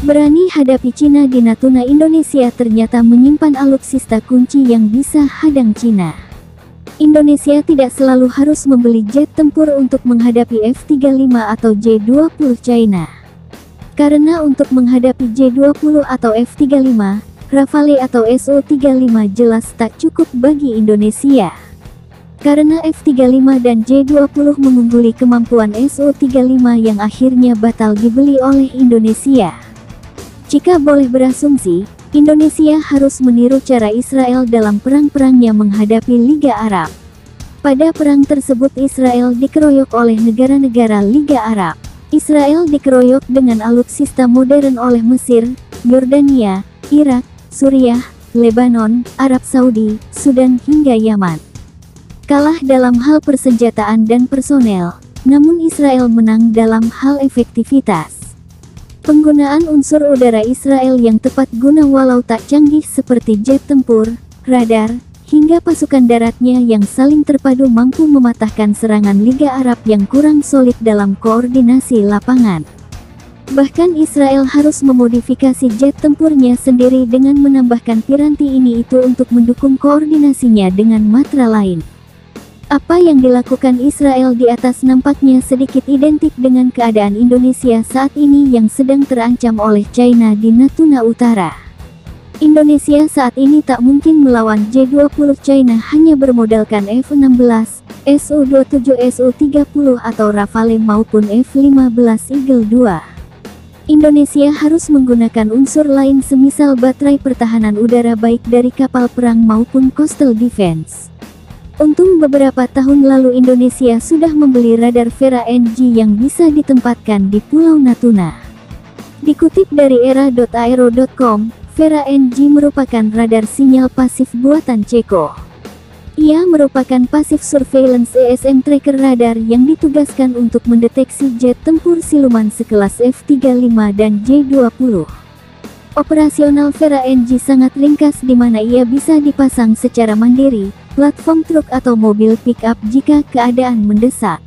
Berani hadapi Cina di Natuna. Indonesia ternyata menyimpan alutsista kunci yang bisa hadang Cina. Indonesia tidak selalu harus membeli jet tempur untuk menghadapi F-35 atau J-20 China. Karena untuk menghadapi J-20 atau F-35, Rafale atau Su-35 jelas tak cukup bagi Indonesia. Karena F-35 dan J-20 mengungguli kemampuan Su-35 yang akhirnya batal dibeli oleh Indonesia. Jika boleh berasumsi, Indonesia harus meniru cara Israel dalam perang-perangnya menghadapi Liga Arab. Pada perang tersebut Israel dikeroyok oleh negara-negara Liga Arab. Israel dikeroyok dengan alutsista modern oleh Mesir, Yordania, Irak, Suriah, Lebanon, Arab Saudi, Sudan hingga Yaman. Kalah dalam hal persenjataan dan personel, namun Israel menang dalam hal efektivitas. Penggunaan unsur udara Israel yang tepat guna walau tak canggih seperti jet tempur, radar, hingga pasukan daratnya yang saling terpadu mampu mematahkan serangan Liga Arab yang kurang solid dalam koordinasi lapangan. Bahkan Israel harus memodifikasi jet tempurnya sendiri dengan menambahkan piranti ini itu untuk mendukung koordinasinya dengan matra lain. Apa yang dilakukan Israel di atas nampaknya sedikit identik dengan keadaan Indonesia saat ini yang sedang terancam oleh China di Natuna Utara. Indonesia saat ini tak mungkin melawan J-20 China hanya bermodalkan F-16, Su-27, Su-30 atau Rafale maupun F-15 Eagle II. Indonesia harus menggunakan unsur lain semisal baterai pertahanan udara baik dari kapal perang maupun coastal defense. Untung beberapa tahun lalu Indonesia sudah membeli radar Vera NG yang bisa ditempatkan di Pulau Natuna. Dikutip dari era.aero.com, Vera NG merupakan radar sinyal pasif buatan Ceko. Ia merupakan passive surveillance ESM tracker radar yang ditugaskan untuk mendeteksi jet tempur siluman sekelas F-35 dan J-20. Operasional Vera NG sangat ringkas di mana ia bisa dipasang secara mandiri, platform truk atau mobil pick-up jika keadaan mendesak.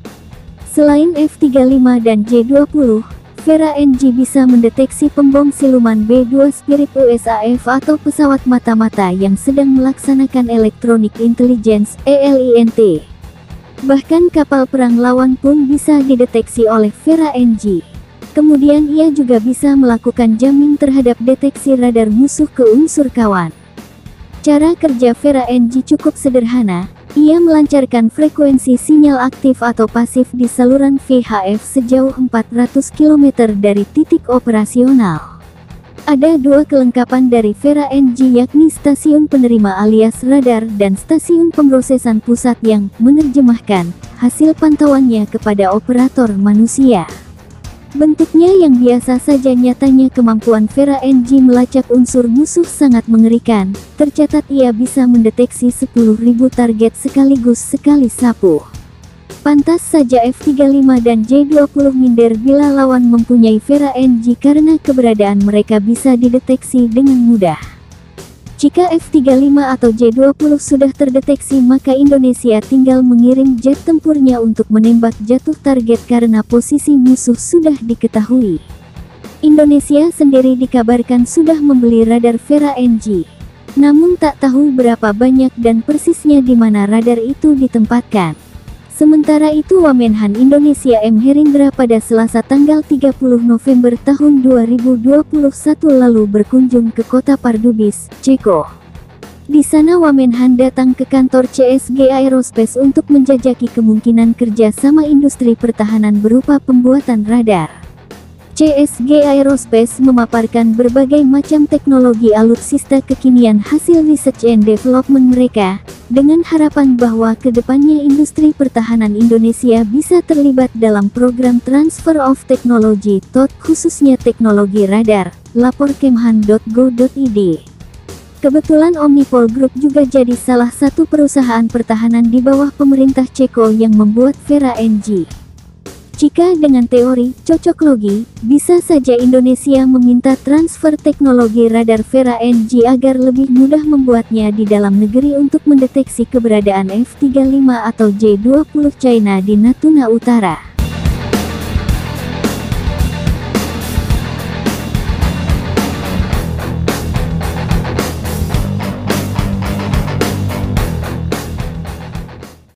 Selain F-35 dan J-20, Vera NG bisa mendeteksi pembom siluman B-2 Spirit USAF atau pesawat mata-mata yang sedang melaksanakan Electronic Intelligence (ELINT). Bahkan kapal perang lawan pun bisa dideteksi oleh Vera NG. Kemudian ia juga bisa melakukan jamming terhadap deteksi radar musuh ke unsur kawan. Cara kerja Vera NG cukup sederhana, ia melancarkan frekuensi sinyal aktif atau pasif di saluran VHF sejauh 400 km dari titik operasional. Ada dua kelengkapan dari Vera NG yakni stasiun penerima alias radar dan stasiun pemrosesan pusat yang menerjemahkan hasil pantauannya kepada operator manusia. Bentuknya yang biasa saja, nyatanya kemampuan Vera NG melacak unsur musuh sangat mengerikan. Tercatat ia bisa mendeteksi 10.000 target sekaligus sekali sapu. Pantas saja F-35 dan J-20 minder bila lawan mempunyai Vera NG karena keberadaan mereka bisa dideteksi dengan mudah. Jika F-35 atau J-20 sudah terdeteksi maka Indonesia tinggal mengirim jet tempurnya untuk menembak jatuh target karena posisi musuh sudah diketahui. Indonesia sendiri dikabarkan sudah membeli radar Vera NG. Namun tak tahu berapa banyak dan persisnya di mana radar itu ditempatkan. Sementara itu Wamenhan Indonesia M. Herindra pada Selasa tanggal 30 November tahun 2021 lalu berkunjung ke kota Pardubis, Ceko. Di sana Wamenhan datang ke kantor CSG Aerospace untuk menjajaki kemungkinan kerjasama industri pertahanan berupa pembuatan radar. CSG Aerospace memaparkan berbagai macam teknologi alutsista kekinian hasil research and development mereka, dengan harapan bahwa kedepannya industri pertahanan Indonesia bisa terlibat dalam program Transfer of Technology (TOT) khususnya teknologi radar, lapor kemhan.go.id. Kebetulan Omnipol Group juga jadi salah satu perusahaan pertahanan di bawah pemerintah Ceko yang membuat Vera NG. Jika dengan teori cocok logi, bisa saja Indonesia meminta transfer teknologi radar Vera NG agar lebih mudah membuatnya di dalam negeri untuk mendeteksi keberadaan F-35 atau J-20 China di Natuna Utara.